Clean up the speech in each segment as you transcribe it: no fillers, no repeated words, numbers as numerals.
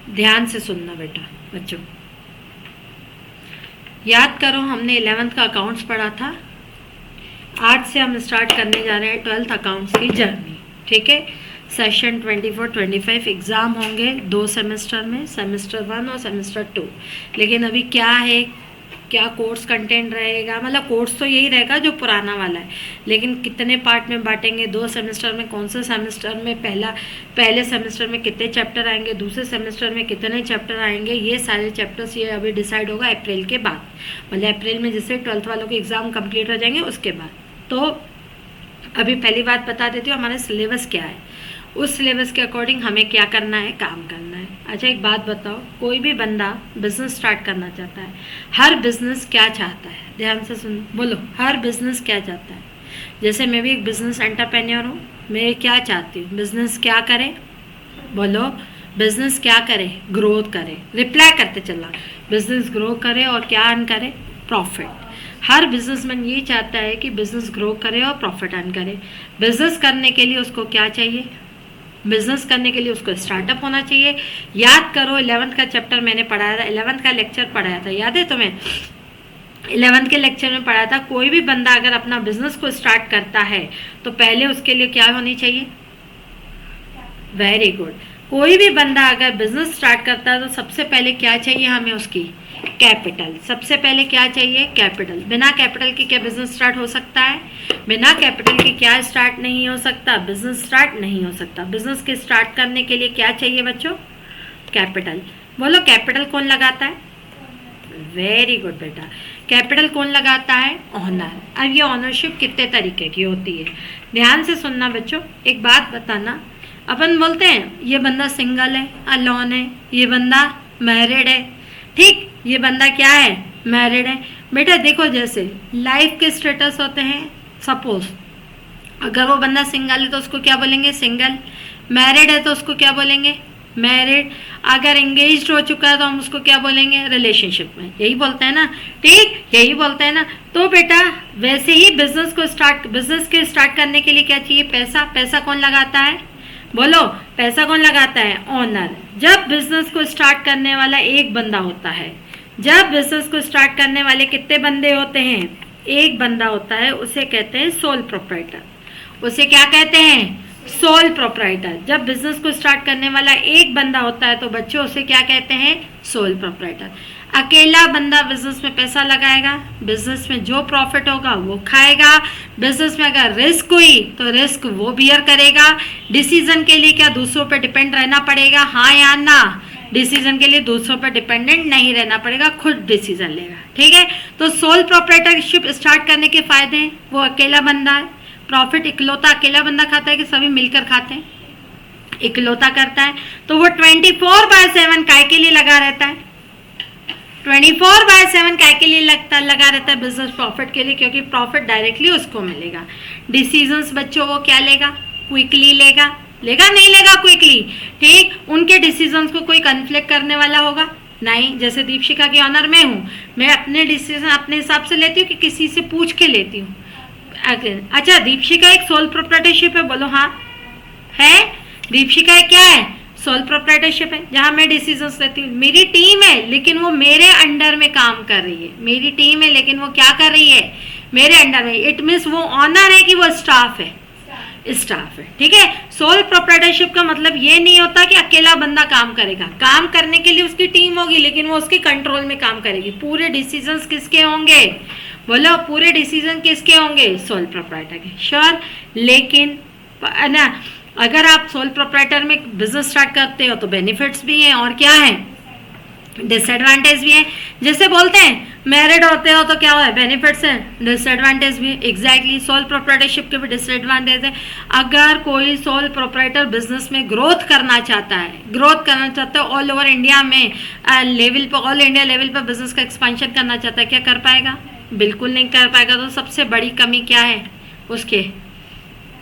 ध्यान से सुनना बेटा बच्चों, याद करो हमने 11th का अकाउंट्स पढ़ा था। आज से हम स्टार्ट करने जा रहे हैं 12th अकाउंट्स की जर्नी। ठीक है, सेशन 24-25 एग्ज़ाम होंगे 2 सेमेस्टर में, सेमेस्टर 1 और सेमेस्टर 2। लेकिन अभी क्या है, क्या कोर्स कंटेंट रहेगा, मतलब कोर्स तो यही रहेगा जो पुराना वाला है, लेकिन कितने पार्ट में बांटेंगे, 2 सेमेस्टर में, कौन से सेमेस्टर में पहले सेमेस्टर में कितने चैप्टर आएंगे, दूसरे सेमेस्टर में कितने चैप्टर आएंगे, ये सारे चैप्टर्स ये अभी डिसाइड होगा अप्रैल के बाद। मतलब अप्रैल में जैसे 12th वालों के एग्ज़ाम कंप्लीट हो जाएंगे उसके बाद। तो अभी पहली बात बता देती हूँ हमारा सिलेबस क्या है, उस सिलेबस के अकॉर्डिंग हमें क्या करना है, काम करना है। अच्छा एक बात बताओ, कोई भी बंदा बिजनेस स्टार्ट करना चाहता है, हर बिजनेस क्या चाहता है, ध्यान से सुन, बोलो हर बिजनेस क्या चाहता है। जैसे मैं भी एक बिजनेस एंटरप्रेन्योर हूँ, मैं क्या चाहती हूँ, बिजनेस क्या करे, बोलो बिजनेस क्या करे, ग्रोथ करे, रिप्लाई करते चलना, बिजनेस ग्रो करे और क्या अर्न करे, प्रॉफिट। हर बिजनेसमैन ये चाहता है कि बिजनेस ग्रो करे और प्रॉफिट अर्न करे। बिजनेस करने के लिए उसको क्या चाहिए, बिजनेस करने के लिए उसको स्टार्टअप होना चाहिए। याद करो 11th का चैप्टर मैंने पढ़ाया था, 11th का लेक्चर पढ़ाया था, याद है तुम्हें? 11th के लेक्चर में पढ़ाया था, कोई भी बंदा अगर अपना बिजनेस को स्टार्ट करता है तो पहले उसके लिए क्या होनी चाहिए, वेरी गुड, कोई भी बंदा अगर बिजनेस स्टार्ट करता है तो सबसे पहले क्या चाहिए हमें, उसकी कैपिटल। सबसे पहले क्या चाहिए, कैपिटल। बिना कैपिटल के क्या बिजनेस स्टार्ट हो सकता है, बिना कैपिटल के क्या स्टार्ट नहीं हो सकता, बिजनेस स्टार्ट नहीं हो सकता। बिजनेस के स्टार्ट करने के लिए क्या चाहिए बच्चों, कैपिटल। बोलो कैपिटल कौन लगाता है, वेरी गुड बेटा, कैपिटल कौन लगाता है, ऑनर। अब ये ऑनरशिप कितने तरीके की होती है, ध्यान से सुनना बच्चों। एक बात बताना, अपन बोलते हैं ये बंदा सिंगल है, अलोन है, ये बंदा मैरिड है, ठीक, ये बंदा क्या है, मैरिड है। बेटा देखो जैसे लाइफ के स्टेटस होते हैं, सपोज अगर वो बंदा सिंगल है तो उसको क्या बोलेंगे, सिंगल। मैरिड है तो उसको क्या बोलेंगे, मैरिड। अगर एंगेज्ड हो चुका है तो हम उसको क्या बोलेंगे, रिलेशनशिप में, यही बोलते हैं ना, ठीक, यही बोलते हैं ना। तो बेटा वैसे ही बिजनेस के स्टार्ट करने के लिए क्या चाहिए, पैसा। पैसा कौन लगाता है, बोलो पैसा कौन लगाता है, ऑनर। जब बिजनेस को स्टार्ट करने वाला एक बंदा होता है, जब बिजनेस को स्टार्ट करने वाले कितने बंदे होते हैं, एक बंदा होता है, उसे कहते हैं सोल प्रोप्राइटर। उसे क्या कहते हैं, सोल प्रोप्राइटर। जब बिजनेस को स्टार्ट करने वाला एक बंदा होता है तो बच्चों उसे क्या कहते हैं, सोल प्रोप्राइटर। अकेला बंदा बिजनेस में पैसा लगाएगा, बिजनेस में जो प्रॉफिट होगा वो खाएगा। बिजनेस में अगर रिस्क हुई तो रिस्क वो बियर करेगा। डिसीजन के लिए क्या दूसरों पर डिपेंड रहना पड़ेगा, हाँ या ना, डिसीजन के लिए दूसरों पर डिपेंडेंट नहीं रहना पड़ेगा, खुद डिसीजन लेगा, ठीक है। तो सोल प्रोप्राइटरशिप स्टार्ट करने के फायदे हैं, वो अकेला बंदा है, प्रॉफिट इकलौता अकेला बंदा खाता है कि सभी मिलकर खाते हैं, इकलौता करता है। तो वो 24/7 काय के लिए लगा रहता है, 24/7 काय के लिए लगा रहता है, बिजनेस प्रॉफिट के लिए, क्योंकि प्रॉफिट डायरेक्टली उसको मिलेगा। डिसीजंस बच्चों वो क्या लेगा, क्विकली लेगा, नहीं लेगा क्विकली, ठीक। उनके डिसीजंस को कोई कन्फ्लिक्ट करने वाला होगा नहीं। जैसे दीपशिका की ऑनर में हूँ, मैं अपने डिसीजन अपने हिसाब से लेती हूँ कि किसी से पूछ के लेती हूँ। अच्छा दीपशिका एक सोल प्रोप्राइटरशिप है, बोलो हाँ है, दीपशिका एक क्या है, सोल प्रोप्राइटरशिप है, जहाँ मैं डिसीजंस लेती हूँ। मेरी टीम है लेकिन वो मेरे अंडर में काम कर रही है, मेरी टीम है लेकिन वो क्या कर रही है, मेरे अंडर में। इट मीन्स वो ऑनर है कि वो स्टाफ है, स्टाफ है, ठीक है। सोल प्रोप्राइटरशिप का मतलब ये नहीं होता कि अकेला बंदा काम करेगा, काम करने के लिए उसकी टीम होगी लेकिन वो उसके कंट्रोल में काम करेगी। पूरे डिसीजंस किसके होंगे, बोलो पूरे डिसीजन किसके होंगे, सोल प्रोप्राइटर के, श्योर। लेकिन ना अगर आप सोल प्रोप्राइटर में बिजनेस स्टार्ट करते हो तो बेनिफिट्स भी हैं और क्या है, डिसएडवांटेज भी है। जैसे बोलते हैं मैरिड होते हो तो क्या है, बेनिफिट्स हैं, डिसएडवांटेज भी। एग्जैक्टली सोल प्रोप्राइटरशिप के भी डिसएडवांटेज है। अगर कोई सोल प्रोप्राइटर बिजनेस में ग्रोथ करना चाहता है, ऑल ओवर इंडिया में लेवल पर, ऑल इंडिया लेवल पर बिजनेस का एक्सपेंशन करना चाहता है, क्या कर पाएगा, बिल्कुल नहीं कर पाएगा। तो सबसे बड़ी कमी क्या है उसके,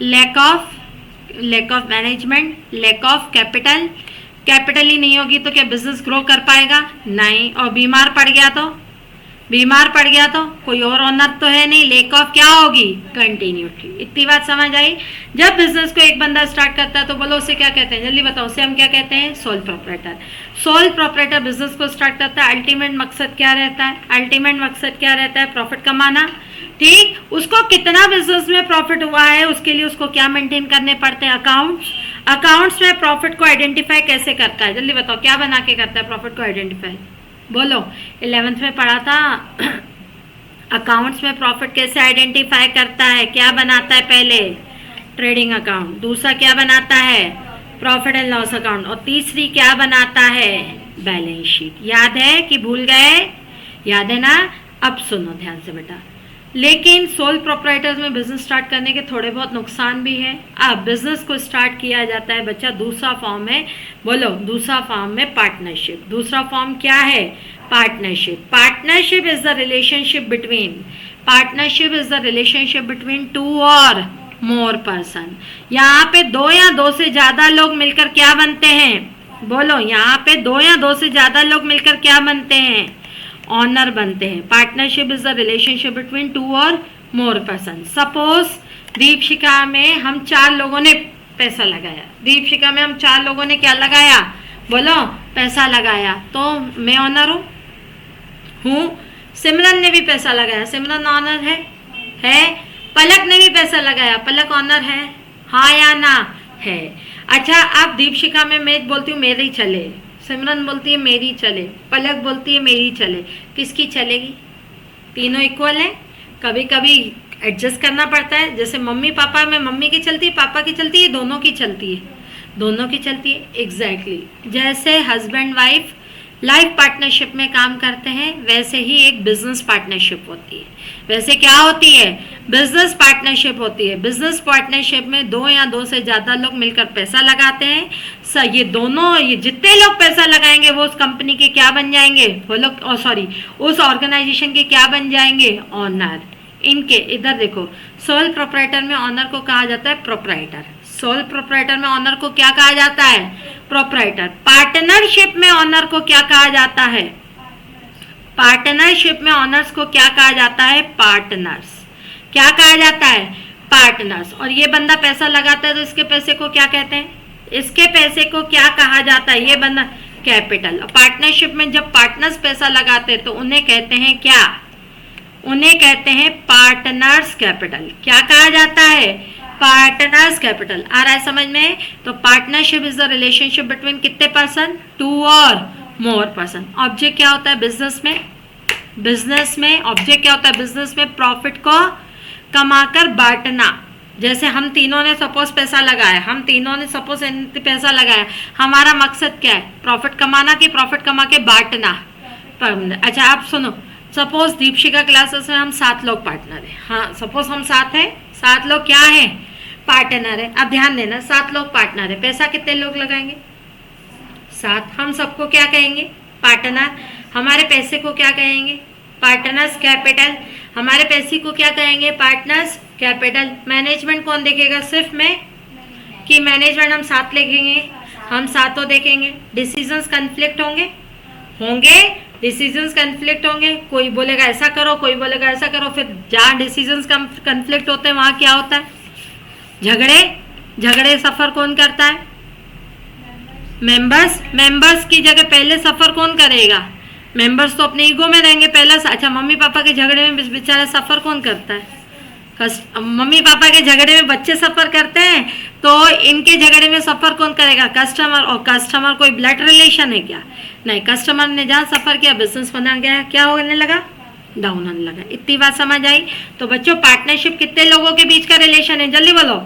lack of management, lack of capital. Capital ही नहीं होगी तो क्या बिजनेस ग्रो कर पाएगा, नहीं। और बीमार पड़ गया तो बीमार पड़ गया तो कोई और ऑनर तो है नहीं, लेक ऑफ क्या होगी, कंटिन्यूटी। इतनी बात समझ आई। जब बिजनेस को एक बंदा स्टार्ट करता है तो बोलो उसे क्या कहते हैं, जल्दी बताओ, उसे हम क्या कहते हैं, sole proprietor. Sole proprietor business को स्टार्ट करता है, अल्टीमेट मकसद क्या रहता है, अल्टीमेट मकसद क्या रहता है, प्रॉफिट कमाना। ठीक, उसको कितना बिजनेस में प्रॉफिट हुआ है उसके लिए उसको क्या मेंटेन करने पड़ते हैं, अकाउंट्स। अकाउंट्स में प्रॉफिट को आइडेंटिफाई कैसे करता है, जल्दी बताओ, क्या बना के करता है प्रॉफिट को आइडेंटिफाई, बोलो। 11th में पढ़ा था अकाउंट्स में प्रॉफिट कैसे आइडेंटिफाई करता है, क्या बनाता है, पहले ट्रेडिंग अकाउंट, दूसरा क्या बनाता है, प्रॉफिट एंड लॉस अकाउंट, और तीसरी क्या बनाता है, बैलेंस शीट। याद है कि भूल गए, याद है ना। अब सुनो ध्यान से बेटा, लेकिन सोल प्रोपराइटर्स में बिजनेस स्टार्ट करने के थोड़े बहुत नुकसान भी है। अब बिजनेस को स्टार्ट किया जाता है बच्चा, दूसरा फॉर्म है, बोलो, दूसरा फॉर्म में पार्टनरशिप। दूसरा फॉर्म क्या है, partnership. Partnership is the relationship between, partnership is the relationship between two और मोर पर्सन। यहाँ पे दो या दो से ज्यादा लोग मिलकर क्या बनते हैं, बोलो, यहाँ पे दो या दो से ज्यादा लोग मिलकर क्या बनते हैं, ऑनर बनते हैं। Partnership is the relationship between two और मोर पर्सन। सपोज दीपशिखा में हम 4 लोगों ने पैसा लगाया, दीपशिखा में हम 4 लोगों ने क्या लगाया, बोलो, पैसा लगाया, तो मैं ऑनर हूँ। सिमरन ने भी पैसा लगाया, सिमरन ऑनर है। पलक ने भी पैसा लगाया, पलक ऑनर है, हाँ या ना, है। अच्छा, अब दीपशिखा में मैं बोलती हूँ मेरी चले, सिमरन बोलती है मेरी चले, पलक बोलती है मेरी चले, किसकी चलेगी, तीनों इक्वल है। कभी कभी एडजस्ट करना पड़ता है, जैसे मम्मी पापा में मम्मी की चलती है, पापा की चलती है, दोनों की चलती है, दोनों की चलती है। एग्जैक्टली जैसे हस्बैंड वाइफ लाइफ पार्टनरशिप में काम करते हैं, वैसे ही एक बिजनेस पार्टनरशिप होती है। वैसे क्या होती है, बिजनेस पार्टनरशिप होती है। बिजनेस पार्टनरशिप में 2 या 2 से ज़्यादा लोग मिलकर पैसा लगाते हैं। ये दोनों, ये जितने लोग पैसा लगाएंगे वो उस कंपनी के क्या बन जाएंगे, वो लोग, सॉरी, उस ऑर्गेनाइजेशन के क्या बन जाएंगे, ऑनर। इनके इधर देखो, सोल प्रोपराइटर में ऑनर को कहा जाता है प्रोपराइटर। सोल प्रोपराइटर में ऑनर को क्या कहा जाता है, प्रोपराइटर। पार्टनरशिप में ऑनर को क्या कहा जाता है, पार्टनरशिप में ऑनर्स को क्या कहा जाता है, पार्टनर्स। क्या कहा जाता है, पार्टनर्स। और ये बंदा पैसा लगाता है तो इसके पैसे को क्या कहते हैं, इसके पैसे को क्या कहा जाता है, ये बंदा कैपिटल। पार्टनरशिप में जब पार्टनर्स पैसा लगाते हैं तो उन्हें कहते हैं क्या, उन्हें कहते हैं पार्टनर्स कैपिटल। क्या कहा जाता है, पार्टनर्स कैपिटल। आ रहा है समझ में। तो partnership is the relationship between कितने पर्सन, 2 और मोर पर्सन। ऑब्जेक्ट क्या होता है बिजनेस में, बिजनेस में ऑब्जेक्ट क्या होता है, बिजनेस में प्रॉफिट को कमाकर बांटना। जैसे हम तीनों ने सपोज पैसा लगाया, हम तीनों ने सपोज पैसा लगाया, हमारा मकसद क्या है, प्रॉफिट कमाना कि प्रॉफिट कमा के बांटना। अच्छा आप सुनो, सपोज दीपशिखा क्लासेस में हम 7 लोग पार्टनर हैं, हाँ सपोज हम 7 हैं, 7 लोग क्या हैं, पार्टनर है। अब ध्यान देना, 7 लोग पार्टनर है, पैसा कितने लोग लगाएंगे, 7। हम सबको क्या कहेंगे, पार्टनर। हमारे पैसे को क्या कहेंगे, पार्टनर्स कैपिटल। हमारे पैसे को क्या कहेंगे, पार्टनर्स कैपिटल। मैनेजमेंट कौन देखेगा, सिर्फ मैं कि मैनेजमेंट हम 7 लिखेंगे, हम 7 देखेंगे। डिसीजंस कन्फ्लिक्ट होंगे, होंगे डिसीजंस कन्फ्लिक्ट होंगे। कोई बोलेगा ऐसा करो, कोई बोलेगा ऐसा करो। फिर जहाँ डिसीजंस कन्फ्लिक्ट होते हैं वहाँ क्या होता है, झगड़े। झगड़े सफ़र कौन करता है, मेंबर्स। मेंबर्स की जगह पहले सफ़र कौन करेगा, मेंबर्स तो अपने ईगो में रहेंगे पहले। अच्छा मम्मी पापा के झगड़े में बेचारा सफ़र कौन करता है, मम्मी पापा के झगड़े में बच्चे सफ़र करते हैं, तो इनके झगड़े में सफ़र कौन करेगा, कस्टमर। और कस्टमर कोई ब्लड रिलेशन है क्या, नहीं। कस्टमर ने जहाँ सफ़र किया बिजनेस बना गया, क्या होने लगा, डाउन होने लगा। इतनी बात समझ आई। तो बच्चों पार्टनरशिप कितने लोगों के बीच का रिलेशन है, जल्दी बोलो,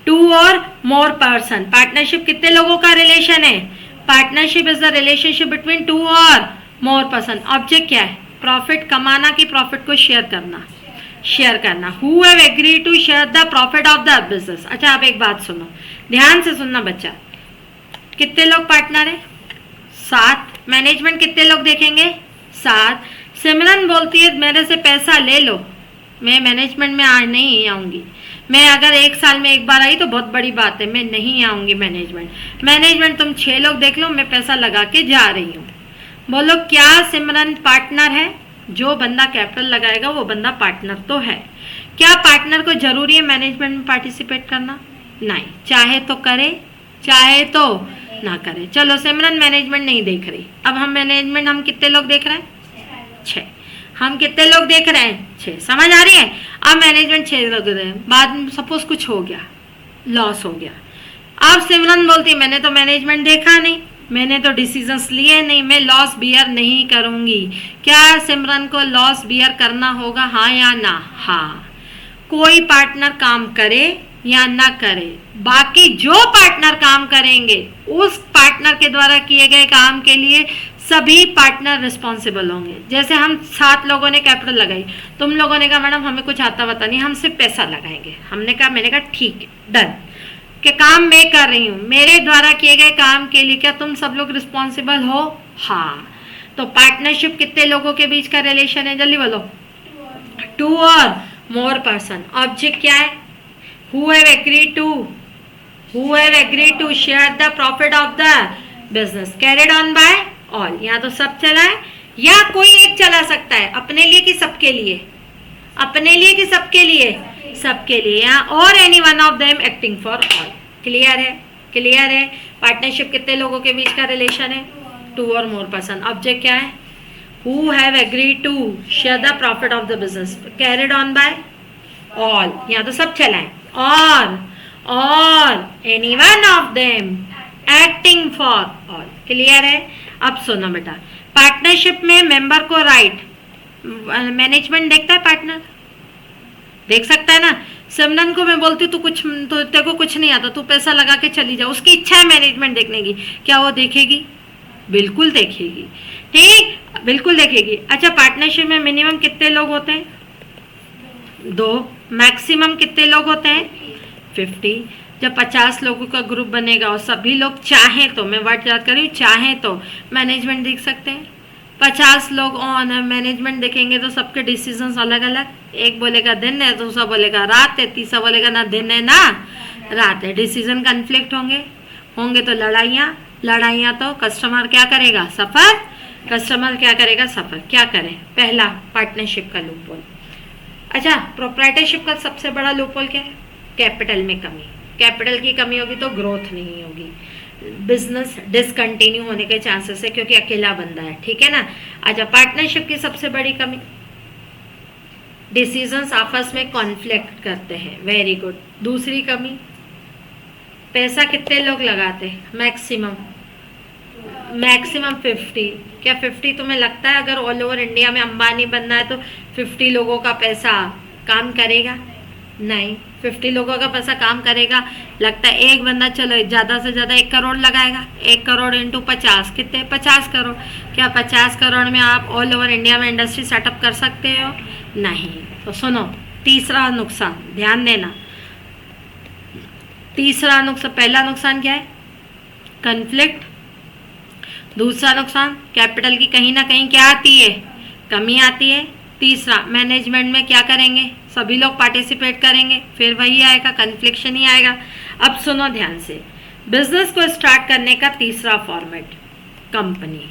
2 और मोर पर्सन। पार्टनरशिप कितने लोगों का रिलेशन है, partnership is the relationship between 2 और मोर पर्सन। ऑब्जेक्ट क्या है, प्रॉफिट कमाना कि प्रॉफिट को शेयर करना, शेयर करना। Who have agree to share the profit of the business. अच्छा आप एक बात सुनो, ध्यान से सुनना बच्चा, कितने लोग पार्टनर है, 7। मैनेजमेंट कितने लोग देखेंगे, 7। सिमरन बोलती है मेरे से पैसा ले लो, मैं मैनेजमेंट में आज नहीं आऊँगी। मैं अगर 1 साल में 1 बार आई तो बहुत बड़ी बात है, मैं नहीं आऊँगी मैनेजमेंट। मैनेजमेंट तुम 6 लोग देख लो, मैं पैसा लगा के जा रही हूँ। बोलो क्या सिमरन पार्टनर है, जो बंदा कैपिटल लगाएगा वो बंदा पार्टनर तो है। क्या पार्टनर को जरूरी है मैनेजमेंट में पार्टिसिपेट करना? नहीं, चाहे तो करे चाहे तो ना करे। चलो सिमरन मैनेजमेंट नहीं देख रही, अब हम मैनेजमेंट हम कितने लोग देख रहे हैं? 6। हम कितने लोग देख रहे हैं? 6। समझ आ रही है? अब मैनेजमेंट 6 लोग दे रहे हैं, बाद में सपोज कुछ हो गया, लॉस हो गया, अब सिमरन बोलती मैंने तो मैनेजमेंट देखा नहीं, मैंने तो डिसीजंस लिए नहीं, मैं लॉस बियर नहीं करूंगी। क्या सिमरन को लॉस बियर करना होगा, हाँ या ना? हाँ। कोई पार्टनर काम करे या ना करे, बाकी जो पार्टनर काम करेंगे उस पार्टनर के द्वारा किए गए काम के लिए सभी पार्टनर रिस्पॉन्सिबल होंगे। जैसे हम 7 लोगों ने कैपिटल लगाई, तुम लोगों ने कहा मैडम हमें कुछ आता पता नहीं, हम सिर्फ पैसा लगाएंगे। मैंने कहा ठीक है, डन, कि काम मैं कर रही हूँ, मेरे द्वारा किए गए काम के लिए क्या तुम सब लोग रिस्पॉन्सिबल हो? हाँ। तो पार्टनरशिप कितने लोगों के बीच का रिलेशन है? जल्दी बोलो। 2 और मोर पर्सन। ऑब्जेक्ट क्या है? who have agreed to share the profit of the business carried on by all। यहाँ तो सब चला है, या कोई एक चला सकता है, अपने लिए कि सबके लिए? अपने लिए कि सबके लिए? सबके लिए। यहाँ और any one of them acting for all. Clear है? क्लियर है? पार्टनरशिप कितने लोगों के बीच का रिलेशन है? 2 और मोर पर्सन। ऑब्जेक्ट क्या है? who have agreed to share the profit of the business carried on by all। यहाँ तो सब चला है, और any one of them acting for all. Clear है? अब सुनो बेटा, पार्टनरशिप में मेंबर को राइट मैनेजमेंट देखता है, पार्टनर देख सकता है ना। सिमरन को मैं बोलती तू तेरे को कुछ नहीं आता, तू पैसा लगा के चली जा, उसकी इच्छा है मैनेजमेंट देखने की, क्या वो देखेगी? बिल्कुल देखेगी। ठीक, बिल्कुल देखेगी। अच्छा, पार्टनरशिप में मिनिमम कितने लोग होते हैं? 2। मैक्सिमम कितने लोग होते हैं? 50। जब 50 लोगों का ग्रुप बनेगा और सभी लोग चाहें तो, मैं वर्ड याद करी, चाहें तो मैनेजमेंट देख सकते हैं। 50 लोग ऑन है, मैनेजमेंट देखेंगे तो सबके डिसीजंस अलग अलग, एक बोलेगा दिन है, दूसरा बोलेगा रात है, तीसरा बोलेगा ना दिन है ना रात है। डिसीजन कन्फ्लिक्ट होंगे तो लड़ाइयाँ तो कस्टमर क्या करेगा? सफ़र। कस्टमर क्या करेगा? सफ़र। क्या करें? पहला पार्टनरशिप का लूपहोल। अच्छा, प्रोप्राइटरशिप का सबसे बड़ा लूपहोल क्या है? कैपिटल में कमी। कैपिटल की कमी होगी तो ग्रोथ नहीं होगी, बिजनेस डिसकंटिन्यू होने के चांसेस है, क्योंकि अकेला बंदा है। ठीक है ना? अच्छा, पार्टनरशिप की सबसे बड़ी कमी, डिसीजंस आपस में कॉन्फ्लिक्ट करते हैं। Very good. दूसरी कमी, पैसा कितने लोग लगाते हैं? मैक्सिमम 50। क्या 50 तुम्हें लगता है अगर ऑल ओवर इंडिया में अंबानी बनना है तो 50 लोगों का पैसा काम करेगा? नहीं, 50 लोगों का पैसा काम करेगा? लगता है एक बंदा चलो ज़्यादा से ज़्यादा 1 करोड़ लगाएगा। 1 करोड़ इंटू 50 कितने? 50 करोड़। क्या 50 करोड़ में आप ऑल ओवर इंडिया में इंडस्ट्री सेटअप कर सकते हो? नहीं। तो सुनो, तीसरा नुकसान ध्यान देना। तीसरा नुकसान, पहला नुकसान क्या है? कन्फ्लिक्ट। दूसरा नुकसान, कैपिटल की कहीं ना कहीं क्या आती है? कमी आती है। तीसरा, मैनेजमेंट में क्या करेंगे? सभी लोग पार्टिसिपेट करेंगे, फिर वही आएगा, कन्फ्लिक्शन ही आएगा। अब सुनो ध्यान से, बिजनेस को स्टार्ट करने का तीसरा format, company.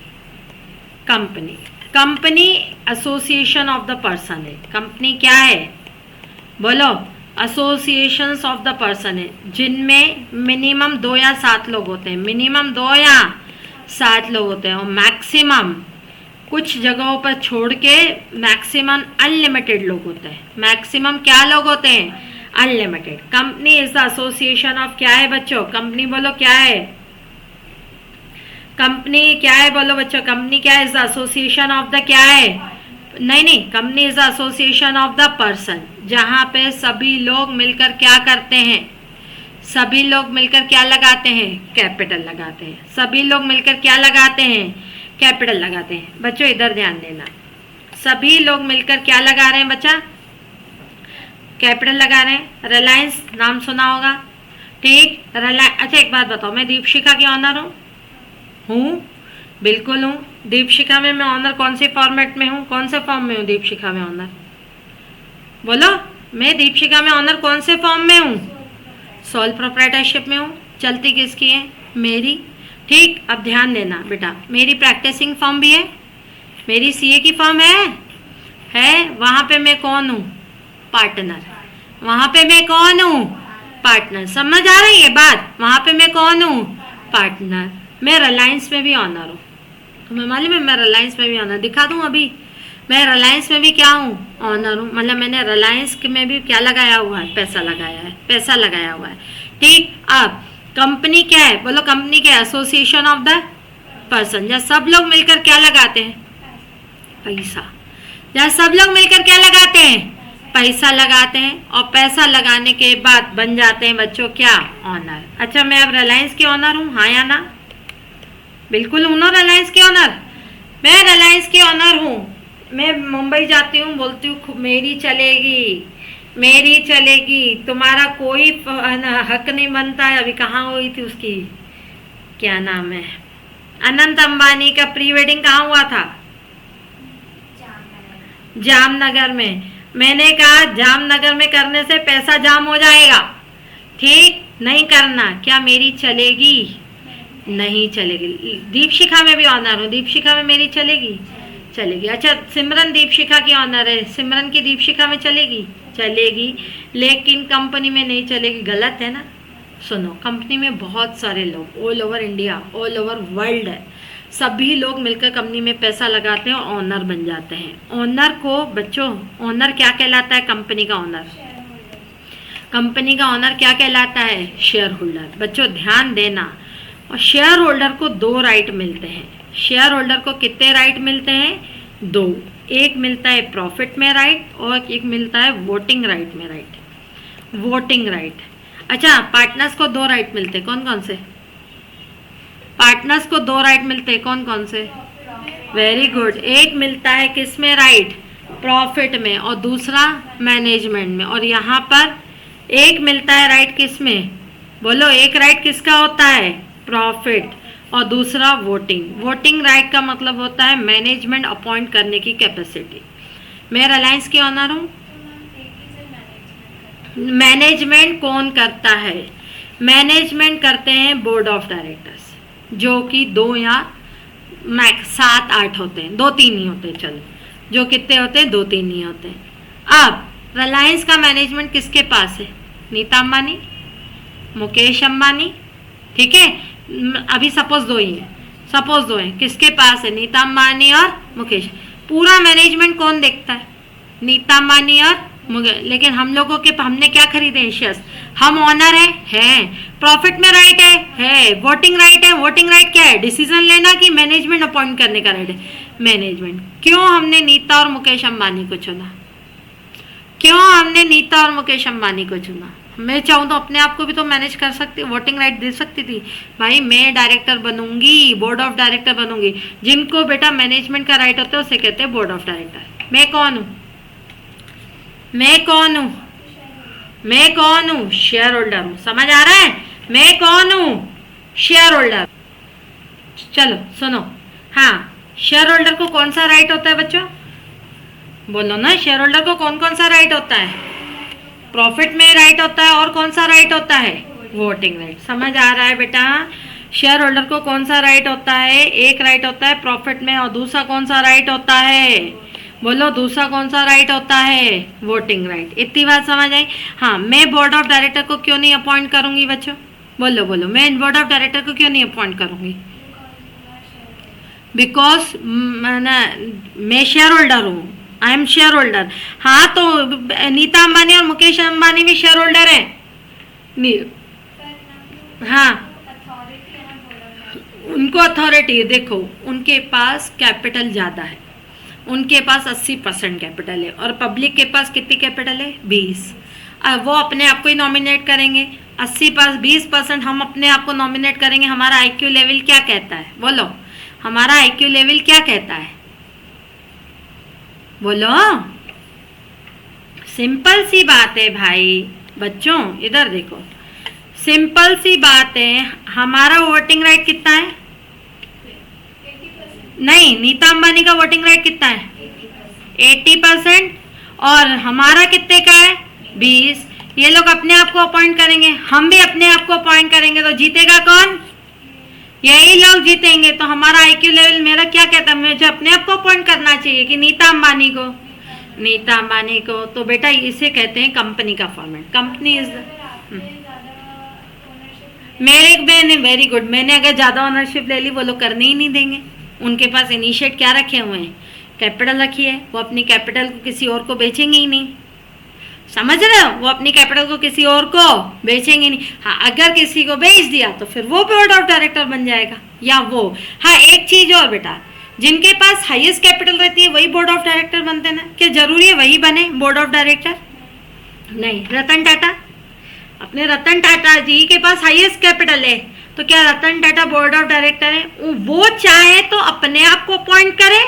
Company association of the person है। कंपनी क्या है? बोलो। एसोसिएशंस ऑफ द पर्सन है, जिनमें मिनिमम 2 या 7 लोग होते हैं। मिनिमम 2 या 7 लोग होते हैं, और मैक्सिमम कुछ जगहों पर छोड़ के मैक्सिमम अनलिमिटेड लोग होते हैं। मैक्सिमम क्या लोग होते हैं? Unlimited. Company is the association of क्या है बच्चों? कंपनी बोलो क्या है? कंपनी क्या है? बोलो बच्चों, कंपनी क्या है? Is the association of the क्या है? नहीं, company is the association of the person, जहाँ पे सभी लोग मिलकर क्या करते हैं? सभी लोग मिलकर क्या लगाते हैं? कैपिटल लगाते हैं। सभी लोग मिलकर क्या लगाते हैं? कैपिटल लगाते हैं। बच्चों इधर ध्यान देना, सभी लोग मिलकर क्या लगा रहे हैं बच्चा? कैपिटल लगा रहे हैं। रिलायंस नाम सुना होगा, ठीक? अच्छा एक बात बताओ, मैं दीपशिखा की ऑनर हूँ? बिल्कुल हूँ। दीपशिखा में मैं ऑनर कौन से फॉर्मेट में हूँ? कौन से फॉर्म में हूँ दीपशिखा में ऑनर? बोलो, मैं दीपशिखा में ऑनर कौन से फॉर्म में हूँ? सोल प्रोप्राइटरशिप में हूँ। चलती किसकी है? मेरी। ठीक, अब ध्यान देना बेटा, मेरी प्रैक्टिसिंग फॉर्म भी है, मेरी सीए की फॉर्म है, है, वहां पे मैं कौन हूँ? पार्टनर। वहां पे मैं कौन हूँ? पार्टनर। समझ आ रही है बात? वहां पे मैं कौन हूँ? पार्टनर। मैं रिलायंस में भी ऑनर हूँ, तुम्हें मालूम है मैं रिलायंस में भी ऑनर, दिखा दूँ अभी, मैं रिलायंस में भी क्या हूँ? ऑनर हूँ। मतलब मैंने रिलायंस में भी क्या लगाया हुआ है? पैसा लगाया है, पैसा लगाया हुआ है। ठीक। अब कंपनी क्या है? बोलो कंपनी क्या है? Association of the person. जब सब लोग मिलकर क्या लगाते हैं? पैसा। जब सब लोग मिलकर क्या लगाते हैं? पैसा लगाते हैं, और पैसा लगाने के बाद बन जाते हैं बच्चों क्या? ऑनर। अच्छा, मैं अब रिलायंस की ऑनर हूँ, हाँ या ना? बिल्कुल हूँ ना रिलायंस की ऑनर। मैं रिलायंस की ऑनर हूँ। मैं मुंबई जाती हूँ, बोलती हूँ मेरी चलेगी, मेरी चलेगी, तुम्हारा कोई हक नहीं बनता है। अभी कहाँ हुई थी उसकी, क्या नाम है, अनंत अंबानी का प्री वेडिंग कहाँ हुआ था? जामनगर में। मैंने कहा जामनगर में करने से पैसा जाम हो जाएगा, ठीक नहीं करना। क्या मेरी चलेगी? नहीं चलेगी। दीपशिखा में भी ऑनर हूँ, दीपशिखा में मेरी चलेगी? चलेगी। अच्छा, सिमरन दीपशिखा की ऑनर है, सिमरन की दीपशिखा में चलेगी? चलेगी, लेकिन कंपनी में नहीं चलेगी। गलत है ना? सुनो, कंपनी में बहुत सारे लोग all over India, all over world है, सभी लोग मिलकर कंपनी में पैसा लगाते हैं और ऑनर बन जाते हैं। ऑनर को बच्चों, ऑनर क्या कहलाता है? कंपनी का ऑनर। कंपनी का ऑनर क्या कहलाता है? Share holder. बच्चों ध्यान देना, और शेयर होल्डर को 2 राइट मिलते हैं। शेयर होल्डर को कितने राइट मिलते हैं? 2। एक मिलता है प्रॉफिट में राइट, और एक मिलता है वोटिंग राइट में राइट। Voting right. अच्छा, पार्टनर्स को 2 राइट मिलते हैं, कौन कौन से? पार्टनर्स को 2 राइट मिलते हैं, कौन कौन से? Very good. एक मिलता है किस में राइट? प्रॉफिट में, और दूसरा मैनेजमेंट में। और यहाँ पर एक मिलता है राइट किस में? बोलो, एक राइट किसका होता है? प्रॉफिट, और दूसरा वोटिंग। वोटिंग राइट का मतलब होता है मैनेजमेंट अपॉइंट करने की कैपेसिटी। मैं रिलायंस की ऑनर हूँ। मैनेजमेंट कौन करता है? मैनेजमेंट करते हैं बोर्ड ऑफ डायरेक्टर्स, जो कि 2 या मैक्स 7-8 होते हैं, 2-3 ही होते हैं। चलो, जो कितने होते हैं? 2-3 ही होते हैं। अब रिलायंस का मैनेजमेंट किसके पास है? नीता अंबानी, मुकेश अंबानी, ठीक है। अभी सपोज 2 ही है, सपोज 2 है, किसके पास है? नीता अंबानी और मुकेश। पूरा मैनेजमेंट कौन देखता है? नीता अंबानी और मुकेश। लेकिन हम लोगों के, हमने क्या खरीदे हैं? शेयर्स। हम ऑनर है। प्रॉफिट में राइट है। वोटिंग राइट है। वोटिंग राइट क्या है? डिसीजन लेना कि मैनेजमेंट अपॉइंट करने का राइट है? मैनेजमेंट। क्यों हमने नीता और मुकेश अंबानी को चुना? क्यों हमने नीता और मुकेश अंबानी को चुना? मैं चाहूँ तो अपने आप को भी तो मैनेज कर सकती, वोटिंग राइट दे सकती थी। भाई मैं डायरेक्टर बनूंगी, बोर्ड ऑफ डायरेक्टर बनूंगी। जिनको बेटा मैनेजमेंट का राइट होता है उसे कहते हैं बोर्ड ऑफ डायरेक्टर। मैं कौन हूँ? मैं कौन हूँ? मैं कौन हूँ? शेयर होल्डर हूँ। समझ आ रहा है? मैं कौन हूँ? Share holder. चलो सुनो, हाँ, शेयर होल्डर को कौन सा राइट होता है बच्चों? बोलो ना, शेयर होल्डर को कौन कौन सा राइट होता है? प्रॉफिट में राइट होता है, और कौन सा राइट होता है? Voting right. समझ आ रहा है बेटा? शेयर होल्डर को कौन सा राइट होता है? एक राइट होता है प्रॉफिट में, और दूसरा कौन सा राइट होता है? बोलो, दूसरा कौन सा राइट होता है? Voting right. इतनी बात समझ आई? हाँ, मैं बोर्ड ऑफ डायरेक्टर को क्यों नहीं अपॉइंट करूंगी बच्चों? बोलो बोलो, मैं बोर्ड ऑफ डायरेक्टर को क्यों नहीं अपॉइंट करूंगी? बिकॉज मैं शेयर होल्डर हूँ, आई एम शेयर होल्डर। हाँ, तो नीता अंबानी और मुकेश अंबानी भी शेयर होल्डर है। हाँ, उनको अथॉरिटी है। देखो, उनके पास कैपिटल ज़्यादा है, उनके पास 80% कैपिटल है, और पब्लिक के पास कितनी कैपिटल है? 20। अब वो अपने आप को ही नॉमिनेट करेंगे। 20% हम अपने आप को नॉमिनेट करेंगे। हमारा IQ लेवल क्या कहता है? बोलो, हमारा IQ लेवल क्या कहता है? बोलो। सिंपल सी बात है भाई। बच्चों इधर देखो, सिंपल सी बात है। हमारा वोटिंग राइट कितना है? नहीं, नीता अंबानी का वोटिंग राइट कितना है? 80%। और हमारा कितने का है? 20। ये लोग अपने आप को अपॉइंट करेंगे, हम भी अपने आप को अपॉइंट करेंगे, तो जीतेगा कौन? यही लोग जीतेंगे। तो हमारा IQ लेवल, मेरा क्या कहता है? मुझे अपने आप को अपॉइंट करना चाहिए कि नीता अंबानी को? नीता अंबानी को, तो बेटा इसे कहते हैं कंपनी का फॉर्मेट। कंपनी इज मेरे मैंने वेरी गुड, मैंने अगर ज़्यादा ओनरशिप ले ली वो लोग करने ही नहीं देंगे। उनके पास इनिशिएट क्या रखे हुए हैं, कैपिटल रखी है, वो अपनी कैपिटल को किसी और को बेचेंगे ही नहीं। समझ रहे हो, वो अपनी कैपिटल को किसी और को बेचेंगे नहीं। हाँ, अगर किसी को बेच दिया तो फिर वो बोर्ड ऑफ डायरेक्टर बन जाएगा या वो। हाँ, एक चीज और बेटा, जिनके पास हाईएस्ट कैपिटल रहती है वही बोर्ड ऑफ डायरेक्टर बनते हैं ना। क्या जरूरी है वही बने बोर्ड ऑफ डायरेक्टर? नहीं। रतन टाटा, अपने रतन टाटा जी के पास हाईएस्ट कैपिटल है, तो क्या Ratan Tata board of director है? वो चाहे तो अपने आप को अपॉइंट करे,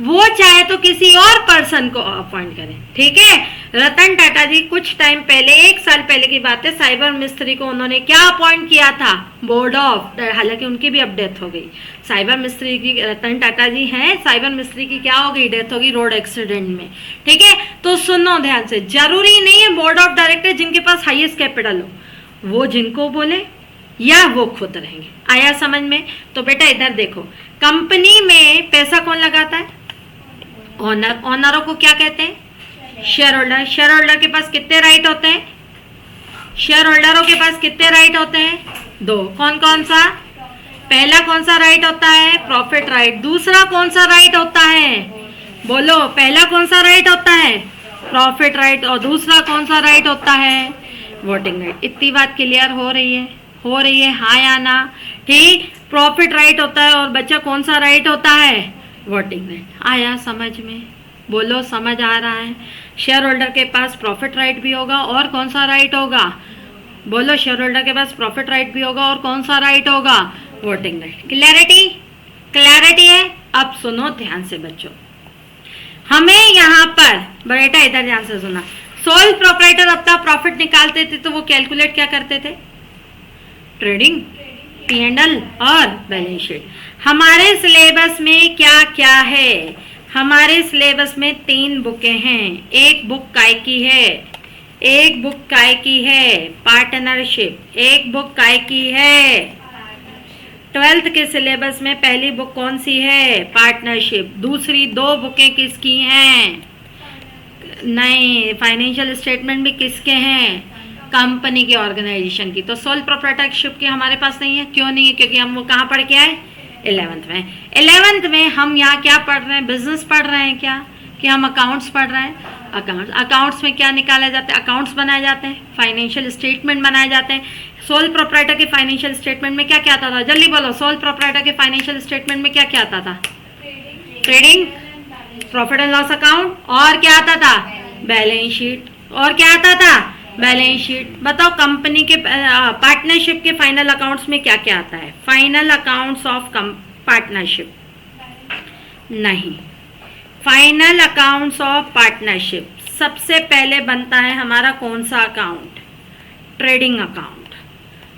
वो चाहे तो किसी और पर्सन को अपॉइंट करे। ठीक है, रतन टाटा जी कुछ टाइम पहले, 1 साल पहले की बात है, साइबर मिस्त्री को उन्होंने क्या अपॉइंट किया था, बोर्ड ऑफ, हालांकि उनकी भी अब डेथ हो गई। साइबर मिस्त्री की, रतन टाटा जी हैं, साइबर मिस्त्री की क्या हो गई, डेथ हो गई रोड एक्सीडेंट में। ठीक है, तो सुनो ध्यान से, जरूरी नहीं है बोर्ड ऑफ डायरेक्टर जिनके पास हाईएस्ट कैपिटल हो वो जिनको बोले या वो खुद रहेंगे। आया समझ में? तो बेटा इधर देखो, कंपनी में पैसा कौन लगाता है? ओनर। ओनरों को क्या कहते हैं? Share holder. शेयर होल्डर के पास कितने राइट होते हैं? शेयर होल्डरों के पास कितने राइट होते हैं? 2। कौन कौन सा? पहला कौन सा राइट होता है? Profit right. दूसरा कौन सा राइट होता है? बोलो, पहला कौन सा राइट होता है? Profit right. और दूसरा कौन सा राइट होता है? Voting right. इतनी बात क्लियर हो रही है? हो रही है, हाँ या ना? ठीक, प्रॉफिट राइट होता है और बच्चा कौन सा राइट होता है? Voting right. आया समझ में? बोलो, समझ आ रहा है? शेयर होल्डर के पास प्रॉफिट राइट भी होगा और कौन सा राइट होगा? बोलो, शेयर होल्डर के पास प्रॉफिट राइट भी होगा और कौन सा राइट होगा? Voting right. क्लैरिटी? क्लैरिटी है? अब सुनो ध्यान से बच्चों, हमें यहाँ पर बेटा इधर ध्यान से सुना, सोल प्रोप्राइटर अपना प्रॉफिट निकालते थे तो वो कैलकुलेट क्या करते थे? ट्रेडिंग, P&L और बैलेंस शीट। हमारे सिलेबस में क्या क्या है? हमारे सिलेबस में 3 बुकें हैं। एक बुक काय की है, एक बुक काय की है पार्टनरशिप, एक बुक काय की है 12th के सिलेबस में। पहली बुक कौन सी है? पार्टनरशिप। दूसरी 2 बुकें किसकी हैं? नहीं, फाइनेंशियल स्टेटमेंट भी किसके हैं? कंपनी के, ऑर्गेनाइजेशन की। तो सोल प्रोप्राइटरशिप की हमारे पास नहीं है। क्यों नहीं है? क्योंकि हम वो कहाँ पढ़ के आए? 11th में। 11th में हम यहाँ क्या पढ़ रहे हैं? बिजनेस पढ़ रहे हैं क्या? कि हम अकाउंट्स पढ़ रहे हैं? अकाउंट्स। अकाउंट्स में क्या निकाला जाता है? अकाउंट्स बनाए जाते हैं, फाइनेंशियल स्टेटमेंट बनाए जाते हैं। सोल प्रोप्राइटर के फाइनेंशियल स्टेटमेंट में क्या क्या आता था? जल्दी बोलो, सोल प्रोप्राइटर के फाइनेंशियल स्टेटमेंट में क्या क्या आता था? Trading, profit and loss account, और क्या आता था? Balance sheet. और क्या आता था? Balance sheet. बताओ, कंपनी के पार्टनरशिप के फाइनल अकाउंट्स में क्या क्या आता है? फाइनल अकाउंट्स ऑफ पार्टनरशिप नहीं, फाइनल अकाउंट्स ऑफ पार्टनरशिप सबसे पहले बनता है हमारा कौन सा अकाउंट? Trading account.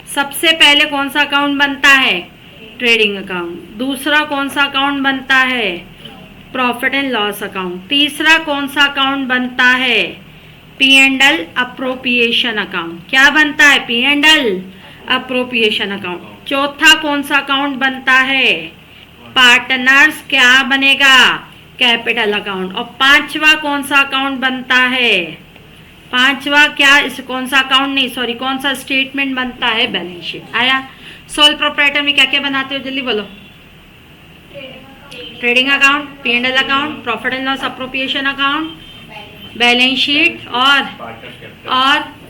सबसे पहले कौन सा अकाउंट बनता है? Trading account. दूसरा कौन सा अकाउंट बनता है? Profit and loss account. तीसरा कौन सा अकाउंट बनता है? P&L appropriation account. क्या बनता है? P&L appropriation account. चौथा कौन सा अकाउंट बनता है? पार्टनर्स क्या बनेगा? Capital account. और 5वां कौन सा अकाउंट बनता है? 5वां क्या, इस कौन सा अकाउंट नहीं, सॉरी, कौन सा स्टेटमेंट बनता है? Balance sheet. आया? सोल प्रोप्राइटर में क्या क्या बनाते हो? जल्दी बोलो। Trading account, P&L account, profit and loss appropriation account, balance sheet और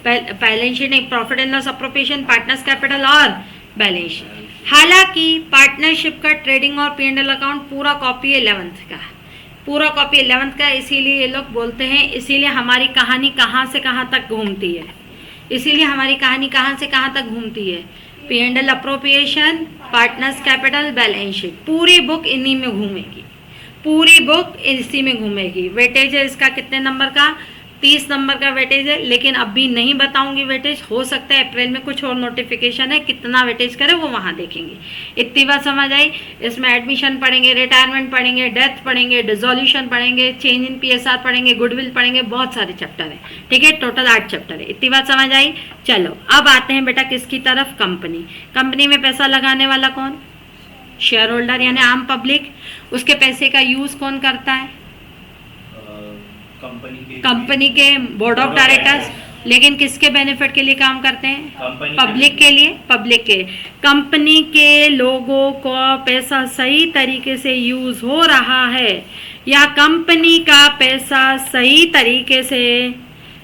बैलेंस शीट नहीं, profit and loss appropriation, partners capital और बैलेंस शीट। हालांकि पार्टनरशिप का ट्रेडिंग और P&L अकाउंट पूरा कॉपी 11th का, पूरा कॉपी 11th का, इसीलिए ये लोग बोलते हैं, इसीलिए हमारी कहानी कहाँ से कहाँ तक घूमती है, इसीलिए हमारी कहानी कहाँ से कहाँ तक घूमती है? P&L appropriation, partners capital, balance sheet. पूरी बुक इन्हीं में घूमेगी, पूरी बुक इसी में घूमेगी। वेटेज है इसका कितने नंबर का? 30 नंबर का वेटेज है, लेकिन अभी नहीं बताऊंगी वेटेज। हो सकता है अप्रैल में कुछ और नोटिफिकेशन है, कितना वेटेज करे वो वहाँ देखेंगे। इतनी बात समझ आई? इसमें एडमिशन पढ़ेंगे, रिटायरमेंट पढ़ेंगे, डेथ पढ़ेंगे, डिसोल्यूशन पढ़ेंगे, चेंज इन PSR पढ़ेंगे, गुडविल पढ़ेंगे, बहुत सारे चैप्टर है। ठीक है, टोटल 8 चैप्टर है। इतनी बात समझ आई? चलो अब आते हैं बेटा किसकी तरफ? कंपनी। कंपनी में पैसा लगाने वाला कौन? शेयर होल्डर यानी आम पब्लिक। उसके पैसे का यूज कौन करता है? कंपनी के बोर्ड ऑफ डायरेक्टर्स, लेकिन किसके बेनिफिट के लिए काम करते हैं? पब्लिक के लिए। पब्लिक के, कंपनी के लोगों को पैसा सही तरीके से यूज हो रहा है या कंपनी का पैसा सही तरीके से,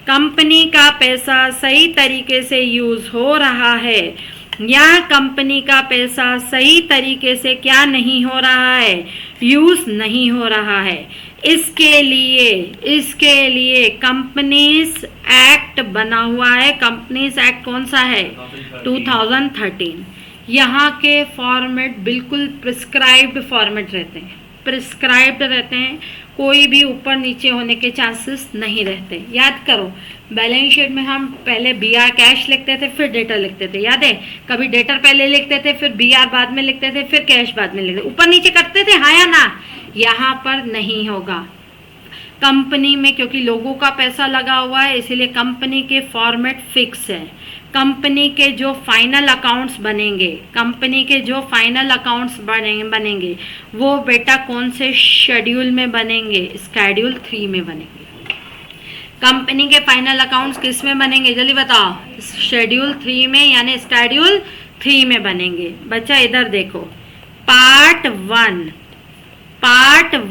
कंपनी का पैसा सही तरीके से यूज हो रहा है या कंपनी का पैसा सही तरीके से क्या नहीं हो रहा है? यूज नहीं हो रहा है। इसके लिए कंपनीज एक्ट बना हुआ है। कंपनीज एक्ट कौन सा है? 2013। यहाँ के फॉर्मेट बिल्कुल प्रिस्क्राइब्ड फॉर्मेट रहते हैं, प्रिस्क्राइब्ड रहते हैं, कोई भी ऊपर नीचे होने के चांसेस नहीं रहते। याद करो, बैलेंस शीट में हम पहले बीआर कैश लिखते थे, फिर डेटर लिखते थे, याद है? कभी डेटर पहले लिखते थे, फिर बीआर बाद में लिखते थे, फिर कैश बाद में लिखते थे, ऊपर नीचे करते थे, हाँ या ना? यहाँ पर नहीं होगा। कंपनी में क्योंकि लोगों का पैसा लगा हुआ है, इसीलिए कंपनी के फॉर्मेट फिक्स है। कंपनी के जो फाइनल अकाउंट्स बनेंगे, कंपनी के जो फाइनल अकाउंट्स बनेंगे वो बेटा कौन से शेड्यूल में बनेंगे? स्केड्यूल 3 में बनेंगे। कंपनी के फाइनल अकाउंट्स किस में बनेंगे? जल्दी बताओ। शेड्यूल 3 में, यानी स्केड्यूल 3 में बनेंगे। बच्चा इधर देखो, part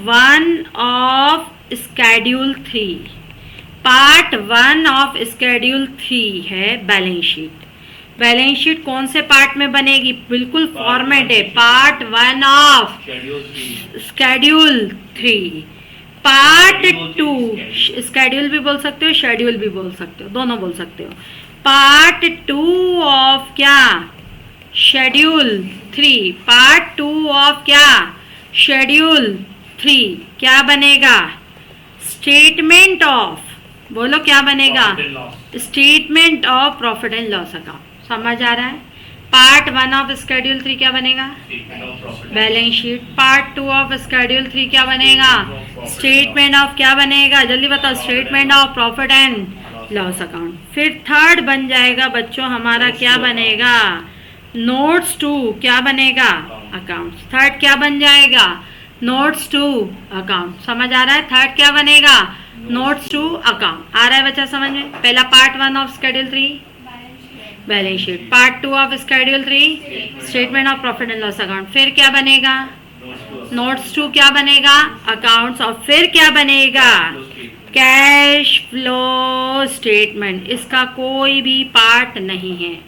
1 of schedule 3, part 1 of schedule 3 है बैलेंस शीट। बैलेंस शीट कौन से पार्ट में बनेगी? बिल्कुल फॉर्मेट है, part 1 of schedule 3। Part 2, schedule भी बोल सकते हो, शेड्यूल भी बोल सकते हो, दोनों बोल सकते हो। पार्ट 2 ऑफ क्या? शेड्यूल 3। पार्ट 2 ऑफ क्या? शेड्यूल 3 क्या बनेगा? स्टेटमेंट ऑफ, बोलो क्या बनेगा? Statement of profit and loss account. समझ आ रहा है? पार्ट 1 ऑफ स्केड्यूल 3 क्या बनेगा? Balance sheet. Part 2 of schedule 3 क्या बनेगा? स्टेटमेंट ऑफ क्या बनेगा? जल्दी बताओ। Statement of profit and loss account. फिर थर्ड बन जाएगा बच्चों हमारा, क्या बनेगा? नोट्स टू क्या बनेगा? अकाउंट्स। थर्ड क्या बन जाएगा? Notes to account. समझ आ रहा है? थर्ड क्या बनेगा? Notes to account. आ रहा है बच्चा समझ में? पहला part 1 of schedule 3 balance sheet, part 2 of schedule 3 statement of profit and loss account. फिर क्या बनेगा? नोट्स टू क्या बनेगा? अकाउंट्स। और फिर क्या बनेगा? Cash flow statement. इसका कोई भी पार्ट नहीं है।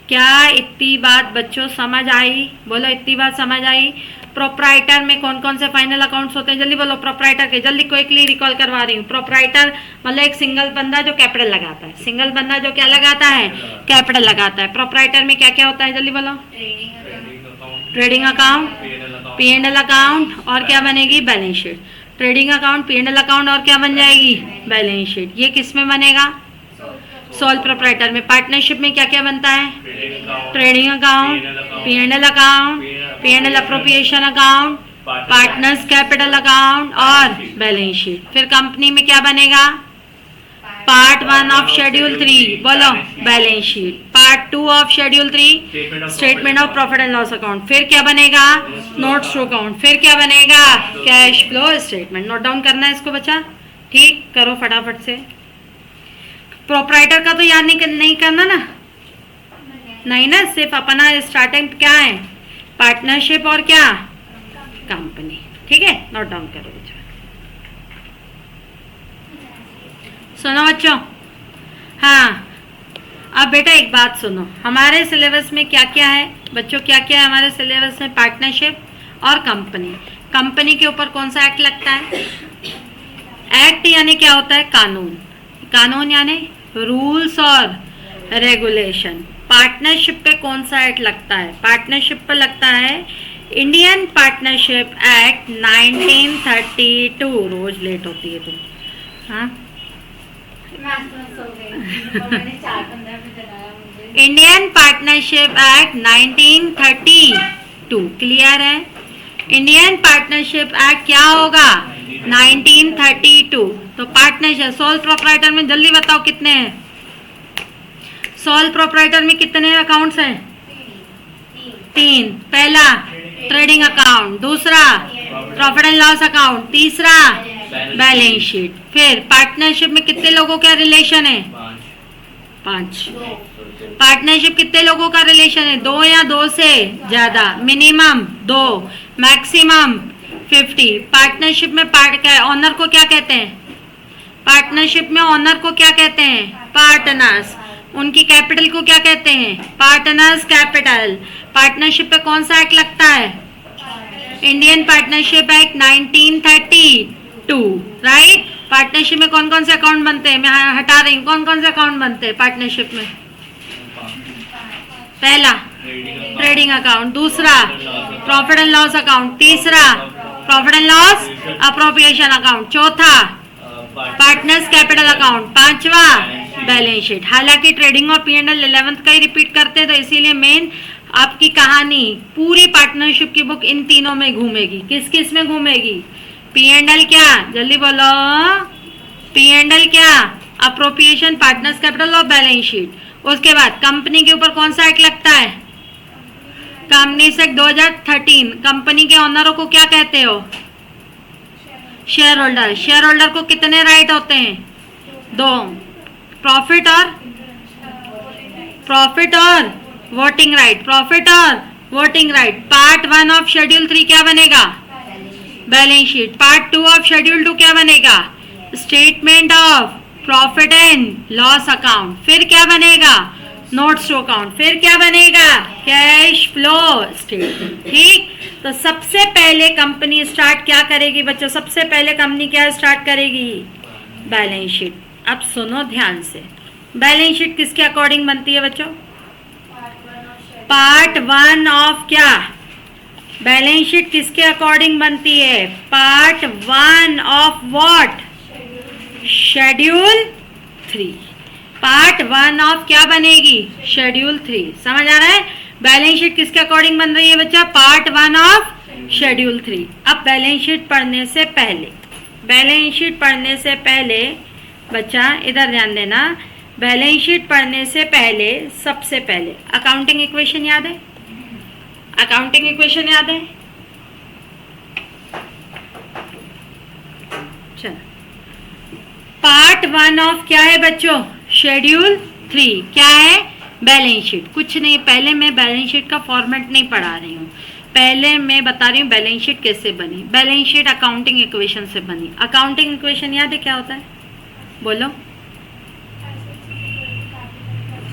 क्या इतनी बात बच्चों समझ आई? बोलो इतनी बात समझ आई? प्रोप्राइटर में कौन कौन से फाइनल अकाउंट्स होते हैं? जल्दी बोलो। प्रोप्राइटर के जल्दी क्विकली रिकॉल करवा रही हूँ। प्रोप्राइटर मतलब एक सिंगल बंदा जो कैपिटल लगाता है, सिंगल बंदा जो क्या लगाता है? कैपिटल लगाता है। प्रोप्राइटर में क्या क्या होता है? जल्दी बोलो। ट्रेडिंग अकाउंट, P&L अकाउंट, और क्या बनेगी? Balance sheet. Trading account, P&L account, और क्या बन जाएगी? Balance sheet. ये किस में बनेगा? सोल प्रोप्राइटर में। पार्टनरशिप में क्या क्या बनता है? Trading account, P&L account, P&L appropriation account, partners capital account और बैलेंस शीट। फिर कंपनी में क्या बनेगा? पार्ट 1 ऑफ शेड्यूल 3 बोलो balance sheet. Part 2 of schedule 3 statement of profit and loss account. फिर क्या बनेगा? Notes to account. फिर क्या बनेगा? Cash flow statement. Note down करना है इसको बच्चा, ठीक? करो फटाफट से। प्रोप्राइटर का तो याद नहीं करना ना, नहीं ना, सिर्फ अपना स्टार्टिंग क्या है? पार्टनरशिप और क्या? कंपनी। ठीक है, नोट डाउन करो बच्चों। सुनो बच्चों, हाँ अब बेटा एक बात सुनो, हमारे सिलेबस में क्या क्या है बच्चों? क्या क्या है हमारे सिलेबस में? पार्टनरशिप और कंपनी। कंपनी के ऊपर कौन सा एक्ट लगता है? एक्ट यानी क्या होता है? कानून। कानून यानी रूल्स और रेगुलेशन। पार्टनरशिप पे कौन सा एक्ट लगता है? पार्टनरशिप पे लगता है इंडियन पार्टनरशिप एक्ट 1932। रोज लेट होती है तुम, हाँ? इंडियन पार्टनरशिप एक्ट 1932 क्लियर है? इंडियन पार्टनरशिप एक्ट क्या होगा? 1932। तो पार्टनरशिप सोल प्रोप्राइटर में जल्दी बताओ कितने हैं? सोल प्रोप्राइटर में कितने अकाउंट्स हैं? 3। पहला ट्रेडिंग अकाउंट, दूसरा प्रॉफिट एंड लॉस अकाउंट, तीसरा बैलेंस शीट। फिर पार्टनरशिप में कितने लोगों का रिलेशन है? 5। पार्टनरशिप कितने लोगों का रिलेशन है? 2 या 2 से ज्यादा। Minimum 2, maximum 50। पार्टनरशिप में ऑनर को क्या कहते हैं? पार्टनरशिप में ऑनर को क्या कहते हैं? पार्टनर्स। उनकी कैपिटल को क्या कहते हैं? Partners capital. पार्टनरशिप पे कौन सा एक्ट लगता है? Indian partnership act 1932, right. Partnership में कौन कौन से अकाउंट बनते हैं? मैं हटा रही हूँ। कौन कौन से अकाउंट बनते हैं पार्टनरशिप में? पहला ट्रेडिंग अकाउंट, दूसरा प्रॉफिट एंड लॉस अकाउंट, तीसरा profit and loss appropriation account, चौथा पार्टनर्स कैपिटल अकाउंट, पांचवा बैलेंस शीट। हालांकि ट्रेडिंग और P&L 11th का ही रिपीट करते हैं, तो इसीलिए मेन आपकी कहानी पूरी पार्टनरशिप की बुक इन तीनों में घूमेगी। किस किस में घूमेगी? P&L क्या? जल्दी बोलो। P&L क्या? अप्रोप्रिएशन, पार्टनर्स कैपिटल और बैलेंस शीट। उसके बाद कंपनी के ऊपर कौन सा एक्ट लगता है? Companies act 2013। कंपनी के ऑनरों को क्या कहते हो? Share holder. शेयर होल्डर को कितने राइट होते हैं? 2, प्रॉफिट और वोटिंग राइट। प्रॉफिट और voting right. Part 1 of schedule 3 क्या बनेगा? Balance sheet. Part 2 of schedule 2 क्या बनेगा? Statement of profit and loss account. फिर क्या बनेगा? Notes to account. फिर क्या बनेगा? Cash flow statement. ठीक। तो सबसे पहले कंपनी स्टार्ट क्या करेगी बच्चों? सबसे पहले कंपनी क्या स्टार्ट करेगी? Balance sheet. अब सुनो ध्यान से, बैलेंस शीट किसके अकॉर्डिंग बनती है बच्चों? पार्ट 1 ऑफ क्या? बैलेंस शीट किसके अकॉर्डिंग बनती है? Part 1 of what? Schedule 3। Part 1 of क्या बनेगी? शेड्यूल 3। समझ आ रहा है? बैलेंस शीट किसके अकॉर्डिंग बन रही है बच्चा? Part 1 of schedule 3। अब बैलेंस शीट पढ़ने से पहले बच्चा इधर ध्यान देना। बैलेंस शीट पढ़ने से पहले सबसे पहले अकाउंटिंग इक्वेशन याद है? अकाउंटिंग इक्वेशन याद है? चलो, पार्ट 1 ऑफ क्या है बच्चों? शेड्यूल 3 क्या है? Balance sheet. कुछ नहीं, पहले मैं बैलेंस शीट का फॉर्मेट नहीं पढ़ा रही हूँ, पहले मैं बता रही हूँ बैलेंस शीट कैसे बनी। बैलेंस शीट अकाउंटिंग इक्वेशन से बनी। अकाउंटिंग इक्वेशन याद है क्या होता है? बोलो।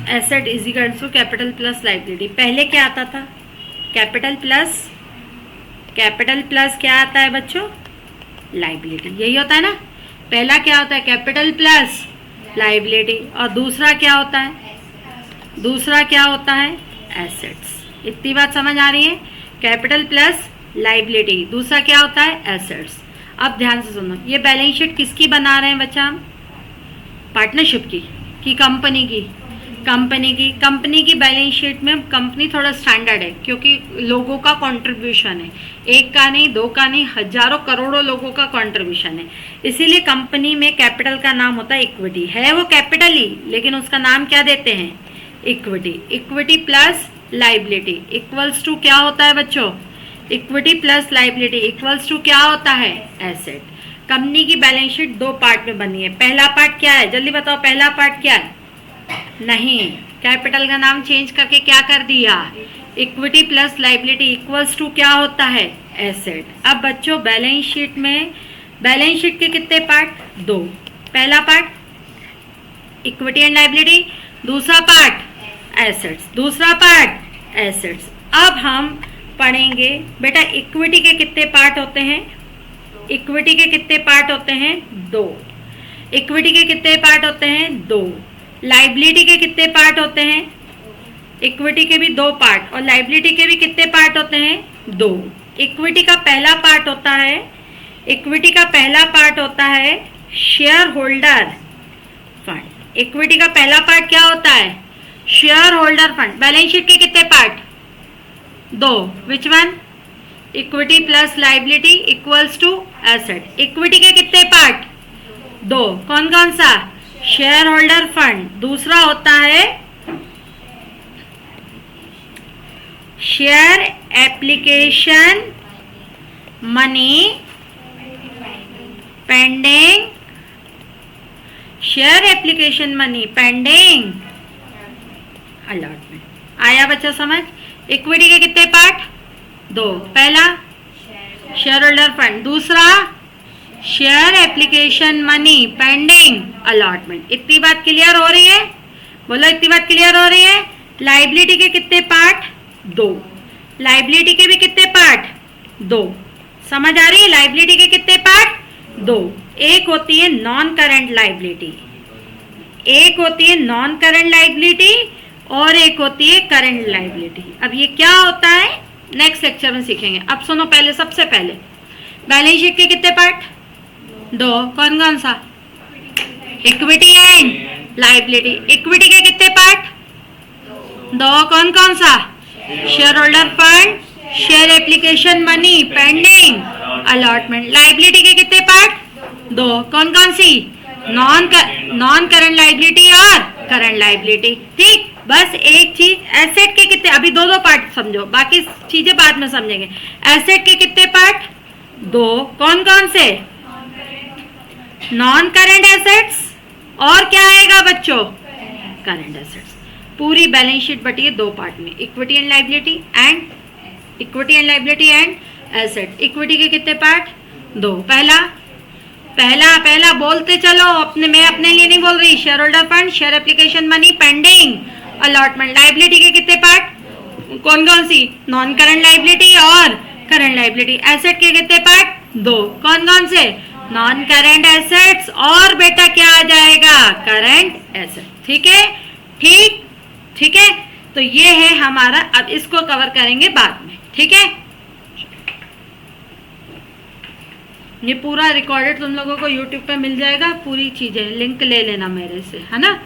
Asset is equal to capital plus liability. पहले क्या आता था? कैपिटल प्लस क्या आता है बच्चों? लायबिलिटी। यही होता है ना? पहला क्या होता है? Capital plus liability. और दूसरा क्या होता है? एसेट्स। इतनी बात समझ आ रही है? कैपिटल प्लस लायबिलिटी, दूसरा क्या होता है? एसेट्स। अब ध्यान से सुनो, ये बैलेंस शीट किसकी बना रहे हैं बच्चा हम? पार्टनरशिप की कि कंपनी की? कंपनी की बैलेंस शीट में कंपनी थोड़ा स्टैंडर्ड है, क्योंकि लोगों का कंट्रीब्यूशन है। एक का नहीं, दो का नहीं, हजारों करोड़ों लोगों का कंट्रीब्यूशन है। इसीलिए कंपनी में कैपिटल का नाम होता है इक्विटी। है वो कैपिटल ही, लेकिन उसका नाम क्या देते हैं? Equity. Equity plus liability equals to क्या होता है बच्चों? Equity plus liability equals to क्या होता है? एसेट। कंपनी की बैलेंस शीट 2 पार्ट में बनी है। पहला पार्ट क्या है? जल्दी बताओ, पहला पार्ट क्या है? नहीं, कैपिटल का नाम चेंज करके क्या कर दिया? Equity plus liability equals to क्या होता है? एसेट। अब बच्चों बैलेंस शीट के कितने पार्ट? 2। पहला पार्ट इक्विटी एंड लायबिलिटी, दूसरा पार्ट एसेट्स। अब हम पढ़ेंगे बेटा इक्विटी के कितने पार्ट होते हैं? 2। इक्विटी के कितने पार्ट होते हैं? 2। लायबिलिटी के कितने पार्ट होते हैं? इक्विटी के भी 2 पार्ट और लायबिलिटी के भी कितने पार्ट होते हैं? 2। इक्विटी का पहला पार्ट होता है शेयर होल्डर फंड। इक्विटी का पहला पार्ट क्या होता है? Share holder fund. Balance sheet के कितने part? 2। Which one? Equity plus liability equals to asset. Equity के कितने पार्ट? 2। कौन कौन सा? Share holder fund. दूसरा होता है share application money pending share application money, pending allotment. आया बच्चा समझ? इक्विटी के कितने पार्ट? 2। पहला शेयर होल्डर फंड, दूसरा share application money pending allotment. इतनी बात क्लियर हो रही है? बोलो इतनी बात क्लियर हो रही है? लाइबिलिटी के कितने पार्ट? 2। लाइबिलिटी के भी कितने पार्ट? 2। समझ आ रही है? लाइबिलिटी के कितने पार्ट? 2। एक होती है नॉन करंट लाइबिलिटी, एक होती है नॉन करंट लाइबिलिटी और एक होती है करंट लाइबिलिटी। अब ये क्या होता है नेक्स्ट लेक्चर में सीखेंगे। अब सुनो, पहले सबसे पहले बैलेंस शीट के कितने पार्ट? 2। कौन कौन सा? Equity and liability. इक्विटी के कितने पार्ट? 2। कौन कौन सा? Share holder fund, share application money pending allotment. Liability के कितने पार्ट? 2। कौन कौन सी? नॉन करंट लाइबिलिटी और करंट लाइबिलिटी। ठीक, बस एक चीज, एसेट के कितने, अभी 2 पार्ट समझो, बाकी चीजें बाद में समझेंगे। एसेट के कितने पार्ट? 2। कौन कौन से? नॉन करंट एसेट्स और क्या आएगा बच्चों? Current assets. पूरी बैलेंस शीट बटी है 2 पार्ट में, equity and liability and asset. Equity के कितने पार्ट? 2। पहला बोलते चलो, मैं अपने लिए नहीं बोल रही। Share holder fund, share application money pending allotment. Liability के कितने पार्ट? कौन कौन सी? नॉन करंट लाइबिलिटी और करंट लाइबिलिटी। एसेट के कितने पार्ट? 2। कौन कौन से? नॉन करंट एसेट्स और बेटा क्या आ जाएगा? Current asset. ठीक है? ठीक है, तो ये है हमारा। अब इसको कवर करेंगे बाद में। ठीक है, ये पूरा रिकॉर्डेड तुम लोगों को YouTube पे मिल जाएगा, पूरी चीजें लिंक ले लेना मेरे से, है ना।